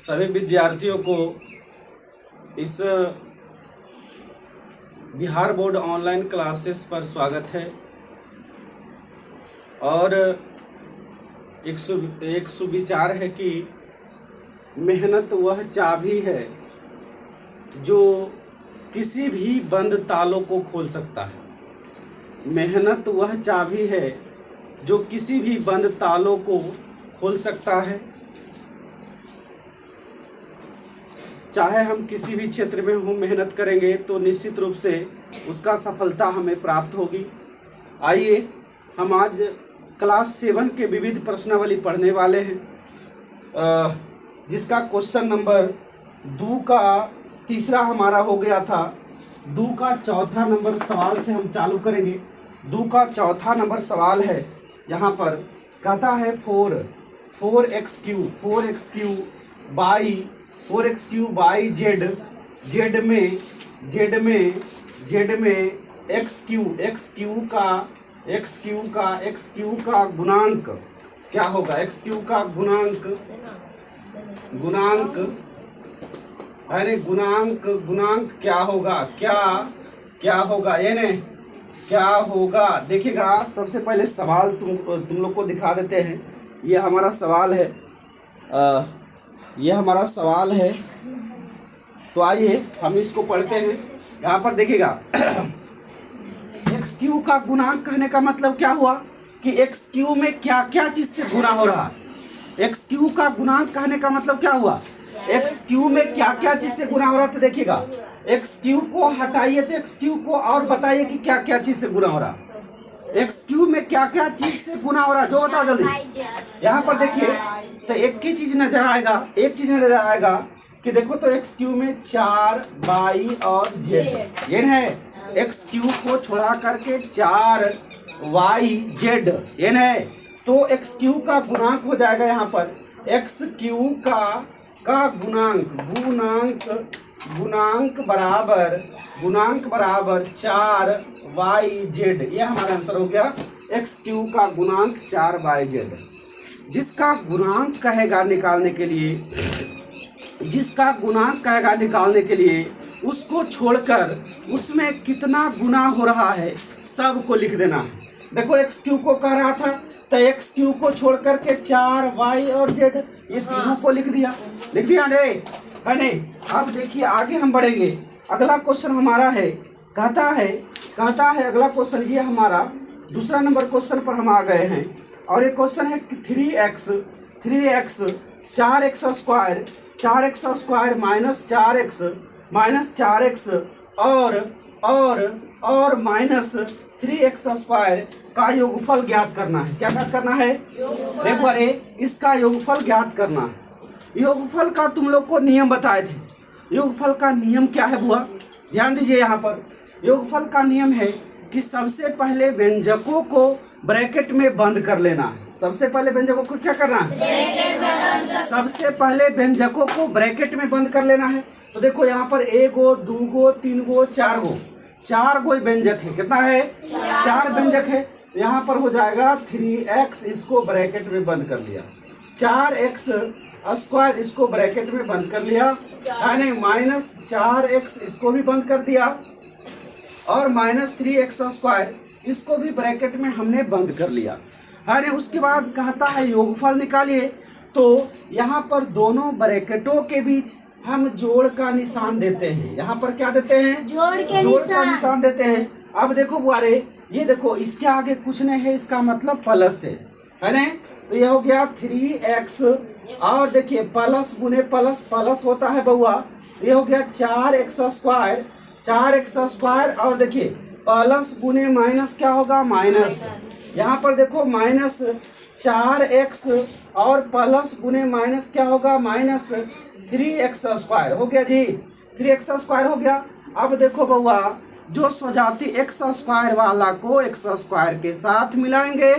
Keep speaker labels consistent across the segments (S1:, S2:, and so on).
S1: सभी विद्यार्थियों को इस बिहार बोर्ड ऑनलाइन क्लासेस पर स्वागत है। और एक सुविचार है कि मेहनत वह चाबी है जो किसी भी बंद तालों को खोल सकता है। मेहनत वह चाबी है जो किसी भी बंद तालों को खोल सकता है। चाहे हम किसी भी क्षेत्र में हो, मेहनत करेंगे तो निश्चित रूप से उसका सफलता हमें प्राप्त होगी। आइए हम आज क्लास 7 के विविध प्रश्नावली पढ़ने वाले हैं, जिसका क्वेश्चन नंबर 2 का तीसरा हमारा हो गया था। 2 का चौथा नंबर सवाल से हम चालू करेंगे। 2 का चौथा नंबर सवाल है, यहाँ पर कहता है 4x³ बाई जेड में x³ का गुणांक क्या होगा। x³ का गुणांक अरे गुणांक क्या होगा, क्या होगा, ये नहीं क्या होगा। देखिएगा, सबसे पहले सवाल तुम लोग को दिखा देते हैं। ये हमारा सवाल है, तो आइए हम इसको पढ़ते हैं। यहाँ पर देखिएगा, x³ का गुणांक कहने का मतलब क्या हुआ कि x³ में क्या क्या चीज से गुणा हो रहा है। x³ का गुणांक कहने का मतलब क्या हुआ, x³ में क्या क्या चीज से गुणा हो रहा था। देखिएगा, x³ को हटाइए तो x³ को और बताइए कि क्या क्या चीज से गुणा हो रहा है। x³ में क्या क्या चीज से गुणा हो रहा है, जो बताओ जल्दी। यहाँ पर देखिए तो एक ही चीज नजर आएगा, कि देखो तो x³ में 4y और z, ये है x³ को छोड़ा करके 4y z, ये है। तो x³ का गुणांक हो जाएगा यहाँ पर x³ का गुणांक बराबर 4yz। ये हमारा आंसर हो गया। x³ का गुणांक 4yz। जिसका गुणांक कहेगा निकालने के लिए उसको छोड़कर उसमें कितना गुना हो रहा है सब को लिख देना है। देखो x³ को कह रहा था तो x³ को छोड़ करके 4y और z, ये तीनों को लिख दिया नहीं। अब देखिए आगे हम बढ़ेंगे। अगला क्वेश्चन हमारा है, कहता है अगला क्वेश्चन, ये हमारा दूसरा नंबर क्वेश्चन पर हम आ गए हैं। और ये क्वेश्चन है कि 3x 4x square minus 4x और माइनस 3x स्क्वायर का योगफल ज्ञात करना है। क्या ज्ञात करना है, एक बार इसका योगफल ज्ञात करना है। योगफल का तुम लोग को नियम बताए थे। योगफल का नियम क्या है बुआ, ध्यान दीजिए। यहाँ पर योगफल का नियम है कि सबसे पहले व्यंजकों को ब्रैकेट में बंद कर लेना है। सबसे पहले व्यंजकों को क्या करना है, सबसे पहले व्यंजकों को ब्रैकेट में बंद कर लेना है। तो देखो यहाँ पर 1 गो 2 गो 3 गो 4 गो व्यंजक है। कितना है, 4 व्यंजक है। यहाँ पर हो जाएगा 3x, इसको ब्रैकेट में बंद कर लिया। 4x स्क्वायर, इसको ब्रैकेट में बंद कर लिया, यानी माइनस 4x, इसको भी बंद कर दिया। और माइनस 3x स्क्वायर, इसको भी ब्रैकेट में हमने बंद कर लिया। अरे उसके बाद कहता है योगफल निकालिए। तो यहाँ पर दोनों ब्रैकेटों के बीच हम जोड़ का निशान देते हैं। यहाँ पर क्या देते हैं, जोड़ का निशान देते हैं। अब देखो बुआरे, ये देखो इसके आगे कुछ नहीं है, इसका मतलब प्लस है ना। तो ये हो गया 3x, और देखिए प्लस गुने प्लस होता है बउआ। ये हो गया 4x स्क्वायर, और देखिए प्लस गुने माइनस क्या होगा, माइनस। यहाँ पर देखो माइनस 4x और प्लस गुने माइनस क्या होगा, माइनस 3x स्क्वायर हो गया जी। 3x स्क्वायर हो गया। अब देखो बउआ, जो स्वजाति x स्क्वायर वाला को x स्क्वायर के साथ मिलाएंगे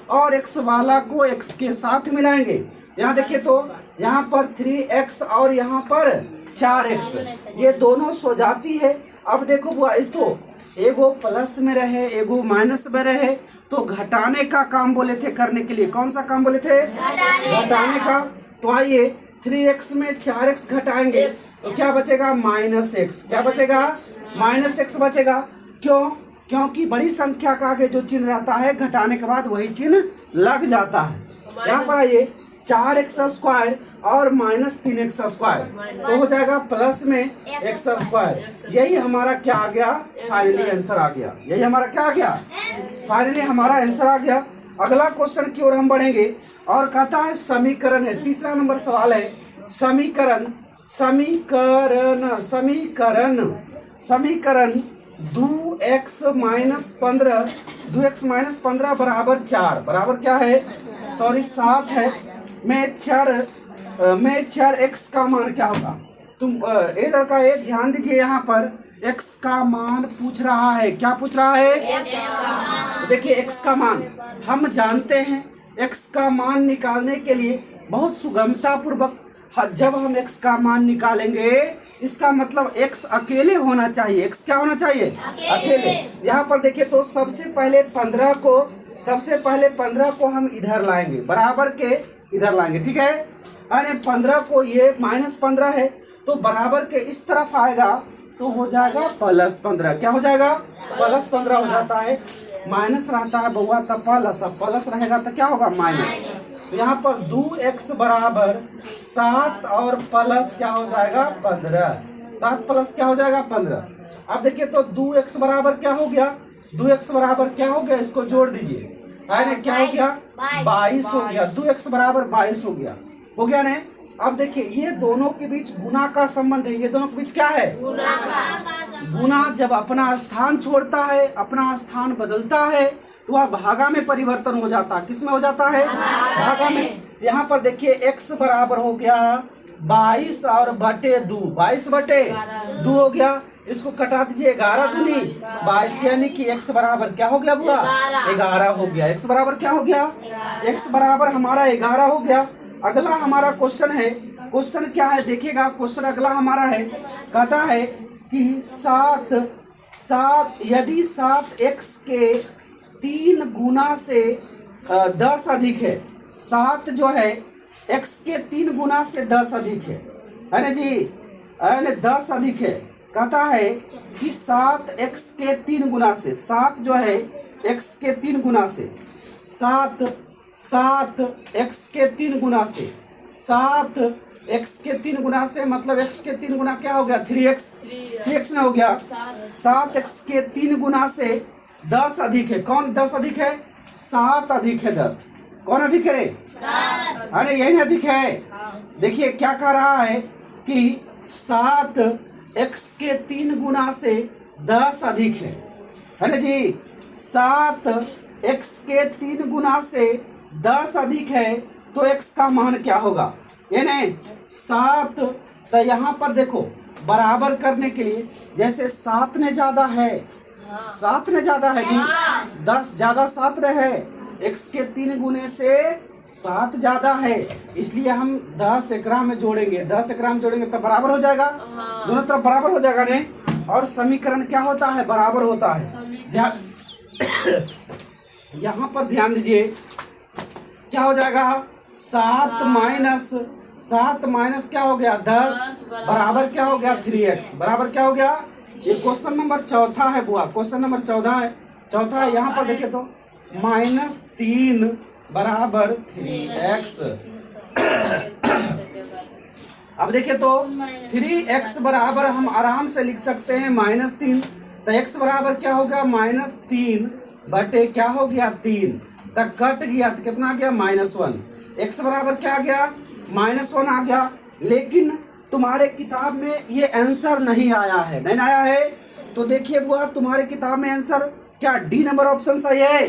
S1: और x वाला को x के साथ मिलाएंगे। यहाँ देखिए तो यहाँ पर 3x और यहाँ पर 4x, ये दोनों स्वजाति है। अब देखो बुआ, इस तो एगो प्लस में रहे एगो माइनस में रहे, तो घटाने का काम बोले थे करने के लिए। कौन सा काम बोले थे, घटाने का। तो आइए 3x में 4x घटाएंगे तो क्या बचेगा? -x। क्या बचेगा? -x बचेगा। क्यों? क्योंकि बड़ी संख्या का आगे जो चिन्ह रहता है घटाने के बाद वही चिन्ह लग जाता है। यहाँ पर आइए 4x² और -3x², तो हो जाएगा प्लस में x²। यही हमारा क्या आ गया? फाइनली आंसर आ गया। यही हमारा क्या आ गया? फाइनली हमारा आंसर आ गया। अगला क्वेश्चन की ओर हम बढ़ेंगे और कहता है समीकरण है। तीसरा नंबर सवाल है समीकरण। समीकरण समीकरण समीकरण 2x - 15 बराबर 4 बराबर क्या है? सॉरी 7 है। में चर x का मान क्या होगा? तुम ए लड़का ये ध्यान दीजिए, यहाँ पर x का मान पूछ रहा है। क्या पूछ रहा है? देखिए x का मान हम जानते हैं। x का मान निकालने के लिए बहुत सुगमता पूर्वक जब हम x का मान निकालेंगे, इसका मतलब x अकेले होना चाहिए। x क्या होना चाहिए? अकेले। यहाँ पर देखिए तो सबसे पहले 15 को हम इधर लाएंगे, बराबर के इधर लाएंगे, ठीक है। यानी 15 को ये -15 है तो बराबर के इस तरफ आएगा तो हो जाएगा +15। क्या हो जाएगा? +15 हो जाता है। माइनस रहता है बउआ तब प्लस, अब प्लस रहेगा तो क्या होगा? माइनस। तो यहाँ पर 2x बराबर 7 और प्लस क्या हो जाएगा? 15। 7 प्लस क्या हो जाएगा? 15। अब देखिए तो 2x बराबर क्या हो गया? 2x बराबर क्या हो गया? इसको जोड़ दीजिए। क्या हो गया? 22 हो गया। 2x बराबर 22 हो गया। हो गया ना? अब देखिए ये दोनों के बीच गुना का संबंध है। ये दोनों के बीच क्या है? गुना जब अपना स्थान छोड़ता है, अपना स्थान बदलता है तो वह भागा में परिवर्तन हो जाता है। किस में हो जाता है? भागा में। यहाँ पर देखिए x बराबर हो गया 22 और बटे 2, 22 बटे 2 हो गया। इसको कटा दीजिए, 11 दूनी 22, यानी कि x बराबर क्या हो गया बुआ? 11 हो गया। x बराबर क्या हो गया? x बराबर हमारा 11 हो गया। अगला हमारा क्वेश्चन है। क्वेश्चन क्या है देखिएगा। क्वेश्चन अगला हमारा है, कहता है कि यदि 7x के 3 गुना से 10 अधिक है। 7 जो है x के 3 गुना से 10 अधिक है ना जी? 10 अधिक है। कहता है कि 7x के 3 गुना से, 7 जो है x के 3 गुना से, 7x के 3 गुना से, 7x के 3 गुना से मतलब x के 3 गुना क्या हो गया? 3x ना हो गया। 7x के 3 गुना से 10 अधिक है। कौन 10 अधिक है? 7 अधिक है 10। कौन अधिक है रे? 7। अरे यही ना अधिक है। देखिए क्या कह रहा है कि 7x के 3 गुना से 10 अधिक है ना जी? 7x के 3 गुना से 10 अधिक है तो x का मान क्या होगा? ये नहीं 7। तो यहाँ पर देखो बराबर करने के लिए जैसे 7 ने ज्यादा है, 7 ने ज्यादा है कि 10 ज्यादा 7 रहे, x के 3 गुने से 7 ज्यादा है, इसलिए हम 10 एकरा में जोड़ेंगे। 10 एकरा में जोड़ेंगे तो बराबर हो जाएगा। दोनों तरफ बराबर हो जाएगा ने। और समीकरण क्या होता है? बराबर होता है। यहाँ पर ध्यान दीजिए क्या हो जाएगा? 7 माइनस क्या हो गया? 10 बराबर क्या हो गया? 3x बराबर क्या हो गया? ये क्वेश्चन नंबर 4 है बुआ। क्वेश्चन नंबर 14 है। चौथा है। यहाँ पर देखिए तो -3 बराबर 3x। अब देखिए तो 3x बराबर हम आराम से लिख सकते हैं -3। तो x बराबर क्या हो गया? -3 बटे क्या हो गया? 3 तक कट गया तो कितना आ गया? -1। x बराबर क्या आ गया? -1 आ गया। लेकिन तुम्हारे किताब में ये आंसर नहीं आया है। नहीं आया है तो देखिए बुआ तुम्हारे किताब में आंसर क्या डी नंबर ऑप्शन सही है?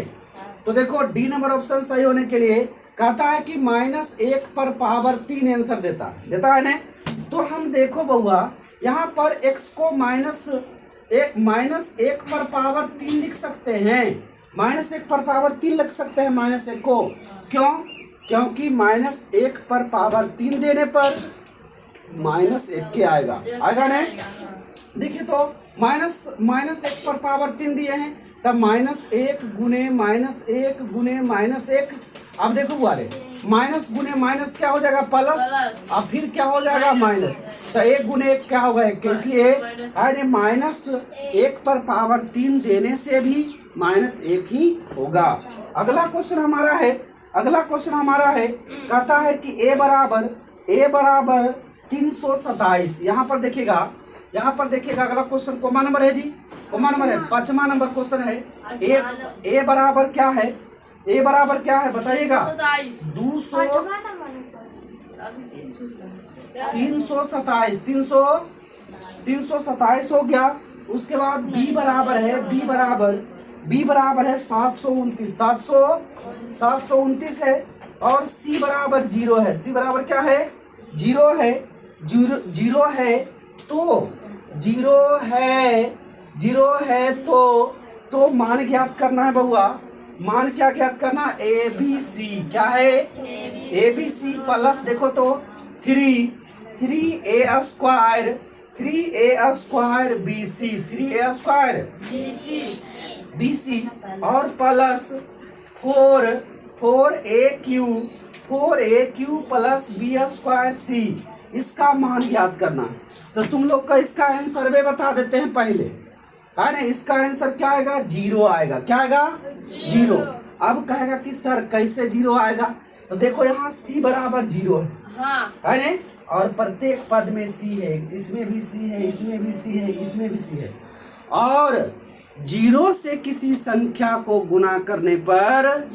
S1: तो देखो डी नंबर ऑप्शन सही होने के लिए कहता है कि -1 पर पावर 3 आंसर देता है ना। तो हम देखो बउआ यहाँ पर x को -1 पर पावर 3 लिख सकते हैं। -1 पर पावर 3 लिख सकते हैं -1 को। क्यों? क्योंकि -1 पर पावर 3 देने पर -1 के आएगा ना। देखिए तो -1 पर पावर 3 दिए हैं तब -1 गुने -1 गुने -1 अब देखो बुआरे, माइनस गुने माइनस क्या हो जाएगा प्लस, अब फिर क्या हो जाएगा माइनस, तो 1 गुने 1 क्या होगा 1, इसलिए अरे -1 पर पावर 3 देने से भी -1 ही होगा। अगला क्वेश्चन हमारा है, कहता है कि a बराबर 327। यहाँ पर देखिएगा अगला क्वेश्चन कॉमन नंबर है जी, कॉमन नंबर है, 5वां नंबर क्वेश्चन है। a बराबर क्या है, बताइएगा। 327 हो गया। उसके बाद b बराबर है 729 है, और c बराबर 0 है। c बराबर क्या है, 0 है, तो मान ज्ञात करना है बउआ। मान क्या ज्ञात करना, ABC क्या है, ABC प्लस देखो तो 3a स्क्वायर BC और plus 4a Q plus B square C, इसका मान ज्ञात करना है। तो तुम लोग का इसका आंसर भी बता देते हैं पहले, है ना। इसका आंसर क्या आएगा, 0 आएगा। क्या आएगा, 0। अब कहेगा कि सर कैसे 0 आएगा, तो देखो यहाँ C बराबर 0 है, है ना, और प्रत्येक पद में C है, इसमें भी C है, इसमें भी C है, इसमें भी C है, और 0 से किसी संख्या को गुना करने पर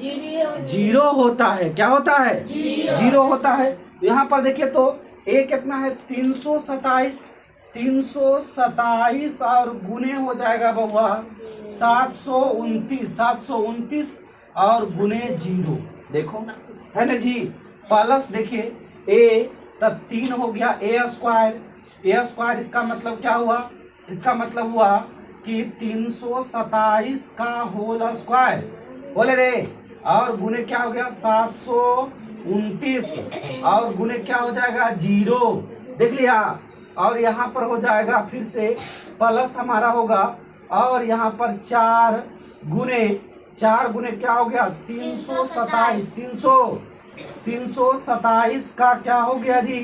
S1: 0 होता है। क्या होता है, 0 होता है। यहाँ पर देखिए तो a कितना है, 327 और गुने हो जाएगा बउआ 729 और गुने 0, देखो है ना जी, प्लस देखिए a तब 3 हो गया a स्क्वायर, इसका मतलब क्या हुआ, इसका मतलब हुआ कि 327 का होल स्क्वायर, बोले रे, और गुने क्या हो गया 729 और गुने क्या हो जाएगा 0, देख लिया। और यहाँ पर हो जाएगा फिर से प्लस हमारा होगा, और यहाँ पर 4 गुने क्या हो गया 327 का क्या हो गया जी,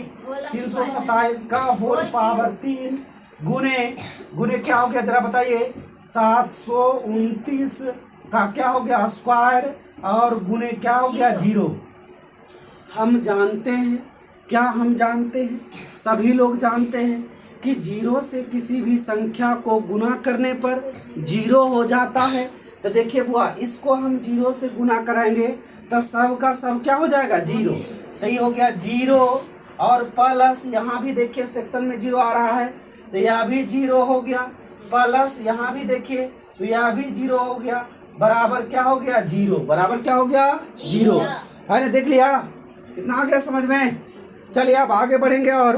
S1: 327 का होल पावर 3 गुने क्या हो गया जरा बताइए, 729 का क्या हो गया स्क्वायर, और गुने क्या हो गया 0। हम जानते हैं, सभी लोग जानते हैं कि 0 से किसी भी संख्या को गुना करने पर 0 हो जाता है। तो देखिए बुआ, इसको हम 0 से गुना कराएंगे तो सब का सब क्या हो जाएगा 0, तो ये हो गया 0, और प्लस यहाँ भी देखिए सेक्शन में 0 आ रहा है, तो यह भी 0 हो गया, प्लस यहाँ भी देखिए तो यह भी 0 हो गया, बराबर क्या हो गया 0, बराबर क्या हो गया 0, है ना। देख लिया, कितना आ गया समझ में। चलिए अब आगे बढ़ेंगे और